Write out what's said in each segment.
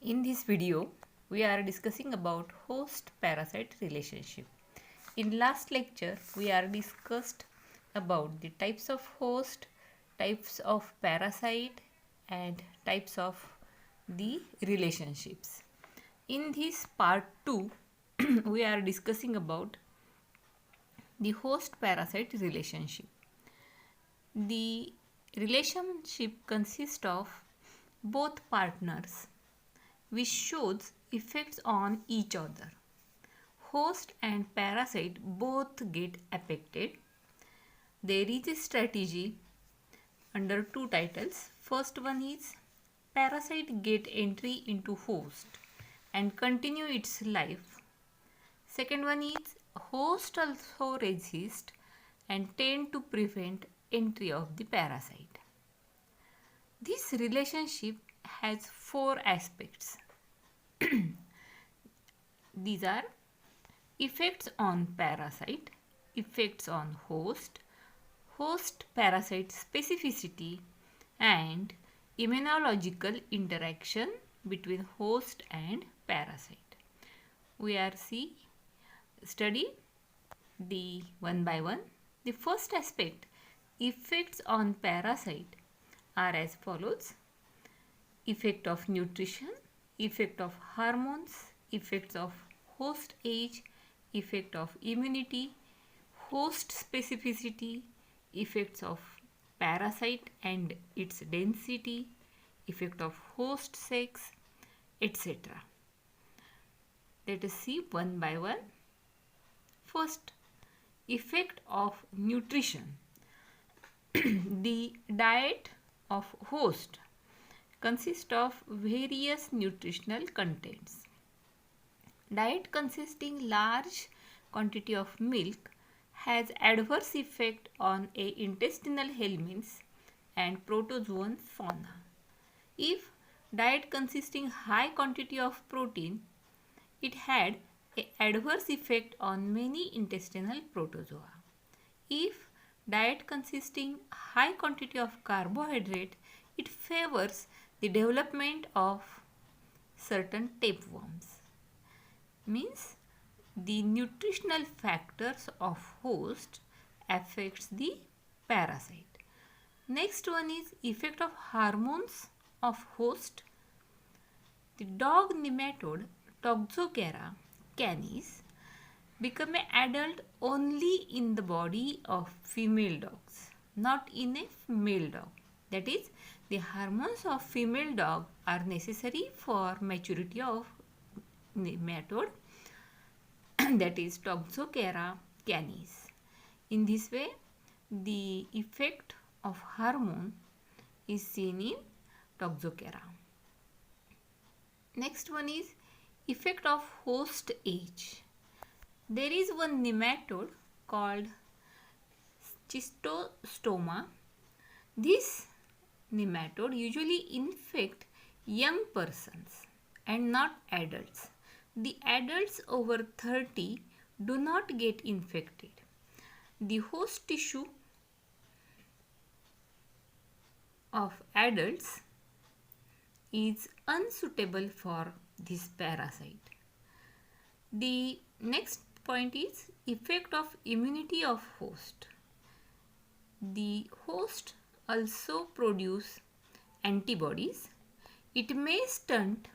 In this video, we are discussing about host-parasite relationship. In last lecture, we are discussed about the types of host, types of parasite, and types of the relationships. In this part 2, we are discussing about the host-parasite relationship. The relationship consists of both partners which shows effects on each other. Host and parasite both get affected. There is a strategy under two titles. First one is parasite get entry into host and continue its life. Second one is host also resist and tend to prevent entry of the parasite. This relationship has four aspects. These are effects on parasite, effects on host, host parasite specificity, and immunological interaction between host and parasite. We are study the one by one. The first aspect, effects on parasite, are as follows: effect of nutrition, effect of hormones, effects of host age, effect of immunity, host specificity, effects of parasite and its density, effect of host sex, etc. Let us see one by one. First, effect of nutrition. The diet of host consists of various nutritional contents. Diet consisting large quantity of milk has adverse effect on a intestinal helminths and protozoan fauna. If diet consisting high quantity of protein, it had a adverse effect on many intestinal protozoa. If diet consisting high quantity of carbohydrate, it favors the development of certain tapeworms. Means the nutritional factors of host affects the parasite. Next one is effect of hormones of host. The dog nematode Toxocara canis become an adult only in the body of female dogs, not in a male dog. That is, the hormones of female dog are necessary for maturity of nematode, that is Toxocara canis. In this way, the effect of hormone is seen in Toxocara. Next one is effect of host age. There is one nematode called Schistosoma. This nematode usually infect young persons and not adults. The adults over 30 do not get infected. The host tissue of adults is unsuitable for this parasite. The next point is effect of immunity of host. The host also produce antibodies. It may stunt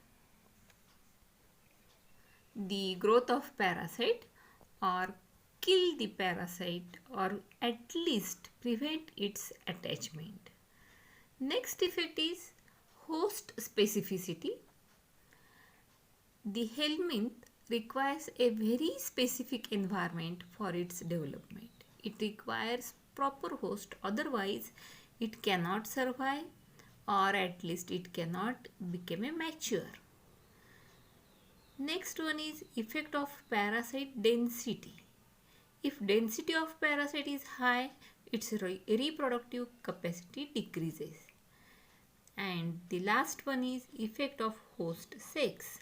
the growth of parasite or kill the parasite or at least prevent its attachment. Next effect is host specificity. The helminth requires a very specific environment for its development. It requires proper host, otherwise it cannot survive or at least it cannot become a mature. Next one is effect of parasite density. If density of parasite is high, its reproductive capacity decreases. And the last one is effect of host sex.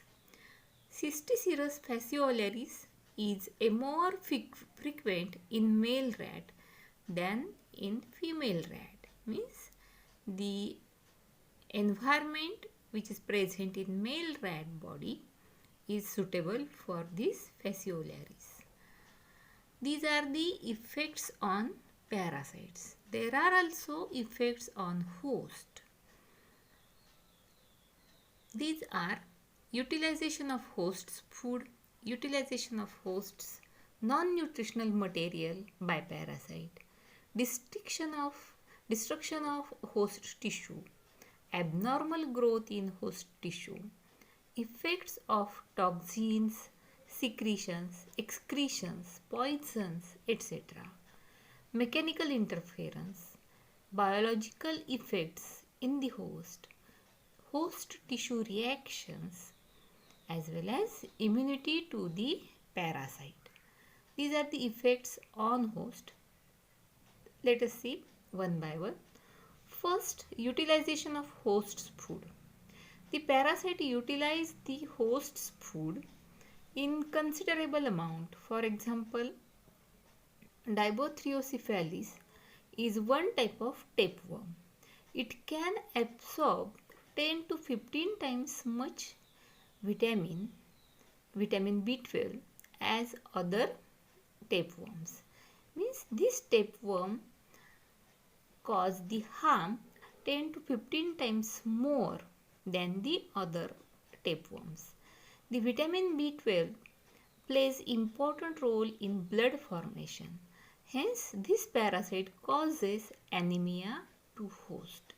Cysticerus fasciolaris is a more frequent in male rat than in female rat. Means the environment which is present in male rat body is suitable for this fasciolaris. These are the effects on parasites. There are also effects on host. These are utilization of hosts food, utilization of hosts non-nutritional material by parasite, destruction of host tissue, abnormal growth in host tissue, effects of toxins, secretions, excretions, poisons, etc. Mechanical interference, biological effects in the host tissue reactions, as well as immunity to the parasite. These are the effects on host. Let us see one by one. First, utilization of host's food. The parasite utilize the host's food in considerable amount. For example, Dibothriocephalus is one type of tapeworm. It can absorb 10 to 15 times much vitamin B12 as other tapeworms. Means this tapeworm cause the harm 10 to 15 times more than the other tapeworms. The vitamin B12 plays important role in blood formation. Hence, this parasite causes anemia to host.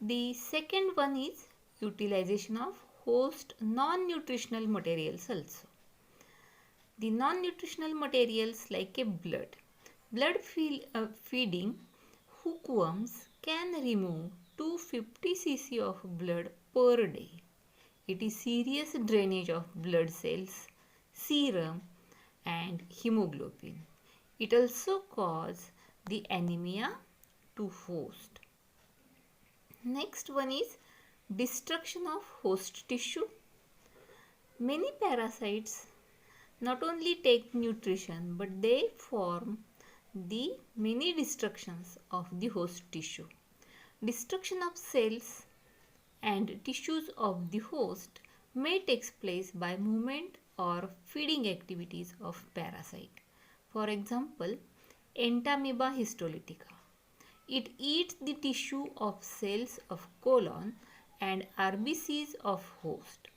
The second one is utilization of host non-nutritional materials also. The non-nutritional materials like a blood feeding hookworms can remove 250 cc of blood per day. It is serious drainage of blood cells, serum and hemoglobin. It also causes the anemia to host. Next one is destruction of host tissue. Many parasites not only take nutrition but they form the many destructions of the host tissue. Destruction of cells and tissues of the host may take place by movement or feeding activities of parasite. For example, Entamoeba histolytica. It eats the tissue of cells of colon and RBCs of host.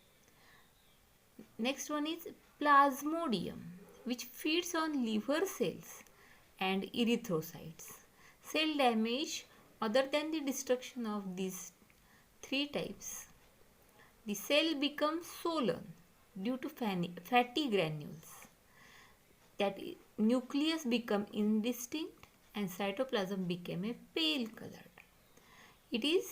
Next one is Plasmodium, which feeds on liver cells and erythrocytes. Cell damage other than the destruction of these three types. The cell becomes swollen due to fatty granules. That nucleus become indistinct and cytoplasm became a pale colored. It is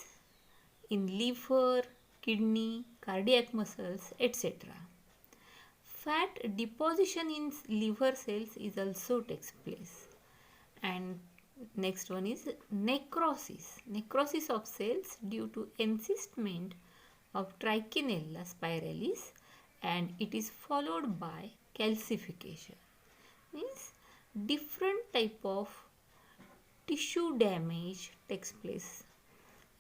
in liver, kidney, cardiac muscles, etc. Fat deposition in liver cells is also takes place. And next one is necrosis. Necrosis of cells due to encystment of Trichinella spiralis, and it is followed by calcification. Means different type of tissue damage takes place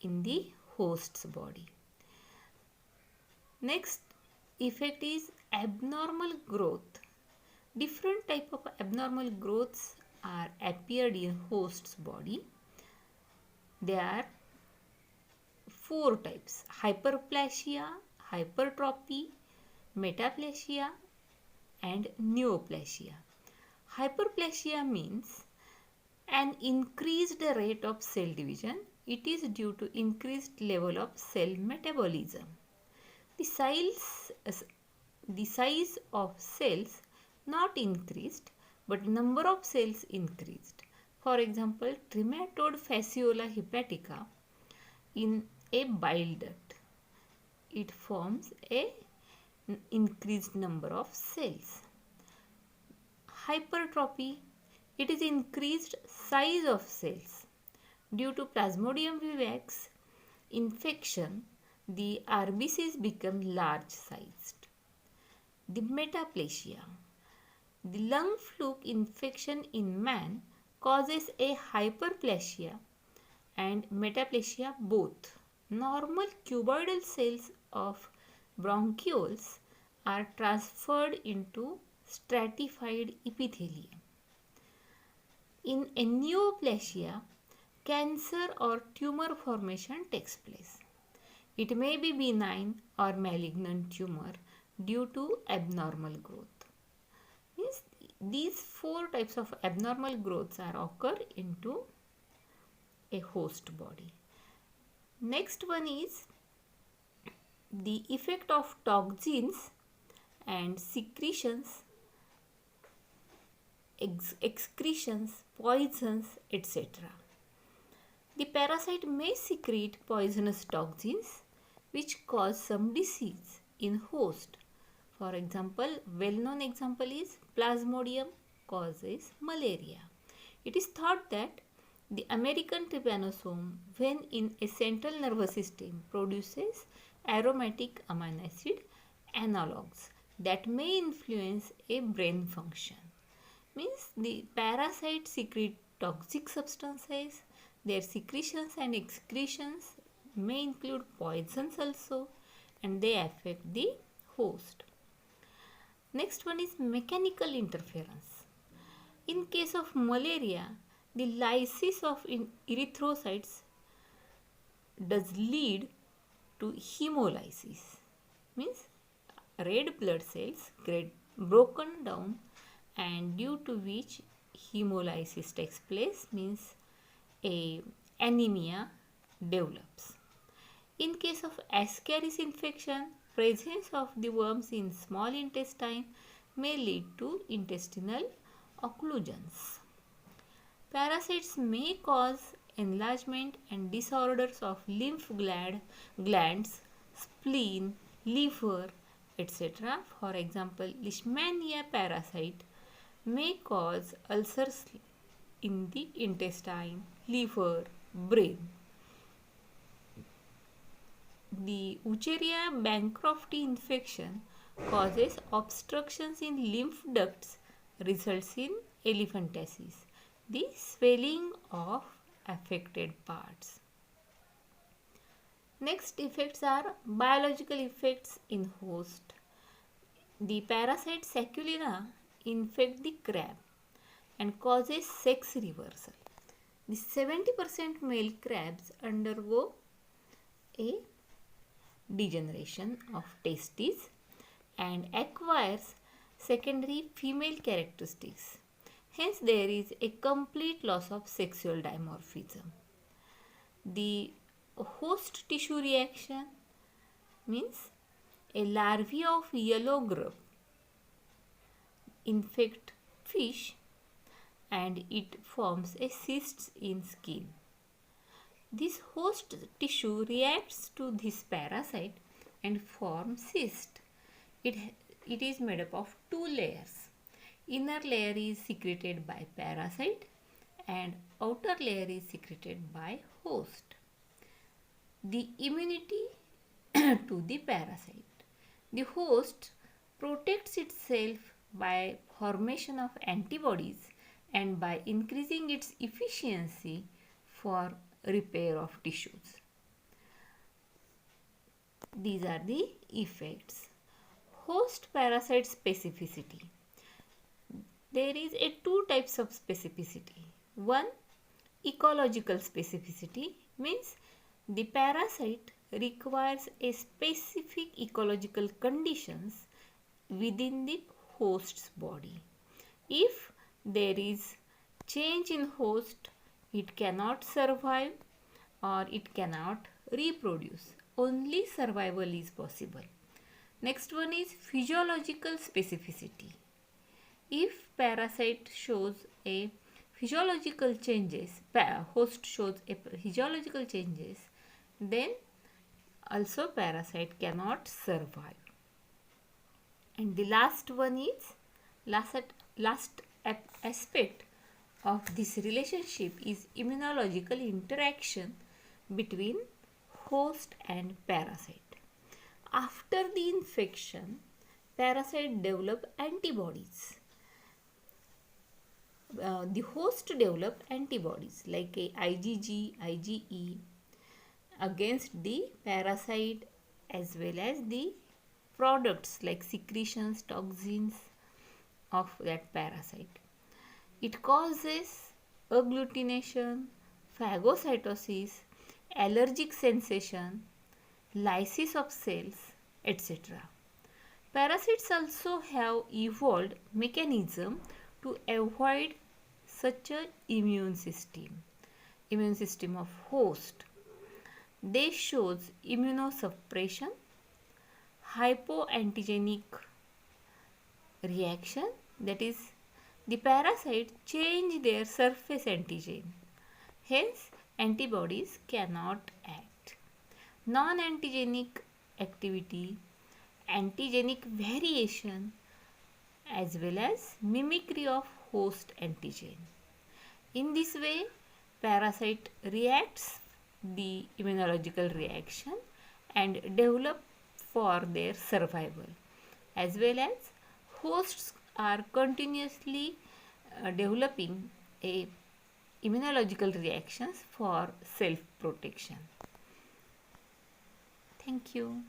in the host's body. Next effect is abnormal growth. Different type of abnormal growths are appeared in host's body. There are four types: hyperplasia, hypertrophy, metaplasia and neoplasia. Hyperplasia means an increased rate of cell division. It is due to increased level of cell metabolism. The size of cells not increased, but number of cells increased. For example, trematode fasciola hepatica in a bile duct. It forms a increased number of cells. Hypertrophy, it is increased size of cells. Due to Plasmodium vivax infection, the RBCs become large sized. The metaplasia, the lung fluke infection in man causes a hyperplasia and metaplasia both. Normal cuboidal cells of bronchioles are transferred into stratified epithelium. In neoplasia, cancer or tumor formation takes place. It may be benign or malignant tumor due to abnormal growth. Means these four types of abnormal growths are occur into a host body. Next one is the effect of toxins and secretions, excretions, poisons, etc. The parasite may secrete poisonous toxins which cause some disease in host. For example, well-known example is Plasmodium causes malaria. It is thought that the American trypanosome, when in a central nervous system, produces aromatic amino acid analogues that may influence a brain function. Means the parasites secrete toxic substances, their secretions and excretions may include poisons also, and they affect the host. Next one is mechanical interference. In case of malaria, the lysis of erythrocytes does lead to hemolysis. Means red blood cells get broken down, and due to which hemolysis takes place, means a anemia develops. In case of Ascaris infection, presence of the worms in small intestine may lead to intestinal occlusions. Parasites may cause enlargement and disorders of lymph glands, spleen, liver, etc. For example, Leishmania parasite may cause ulcers in the intestine, liver, brain. The Wucheria bancrofti infection causes obstructions in lymph ducts, results in elephantiasis, the swelling of affected parts. Next effects are biological effects in host. The parasite Sacculina infect the crab and causes sex reversal. The 70% male crabs undergo a degeneration of testes and acquires secondary female characteristics. Hence, there is a complete loss of sexual dimorphism. The host tissue reaction means a larvae of yellow grub infect fish and it forms a cysts in skin. This host tissue reacts to this parasite and forms cyst. It is made up of two layers. Inner layer is secreted by parasite and outer layer is secreted by host. The immunity to the parasite. The host protects itself by formation of antibodies and by increasing its efficiency for repair of tissues. These are the effects. Host parasite specificity. There is a two types of specificity. One, ecological specificity means the parasite requires a specific ecological conditions within the host's body. If there is change in host, it cannot survive or it cannot reproduce. Only survival is possible. Next one is physiological specificity. If parasite shows a physiological changes, host shows a physiological changes, then also parasite cannot survive. And the last one is last aspect of this relationship is immunological interaction between host and parasite. After the infection, parasite develop antibodies. The host develop antibodies like a IgG, IgE, against the parasite as well as the products like secretions, toxins of that parasite. It causes agglutination, phagocytosis, allergic sensation, lysis of cells, etc. Parasites also have evolved mechanism to avoid such a immune system of host. They shows immunosuppression, hypoantigenic reaction, that is, the parasite change their surface antigen. Hence, antibodies cannot act. Non-antigenic activity, antigenic variation, as well as mimicry of host antigen. In this way, parasite reacts the immunological reaction and develop for their survival, as well as hosts are continuously developing a immunological reactions for self protection. Thank you.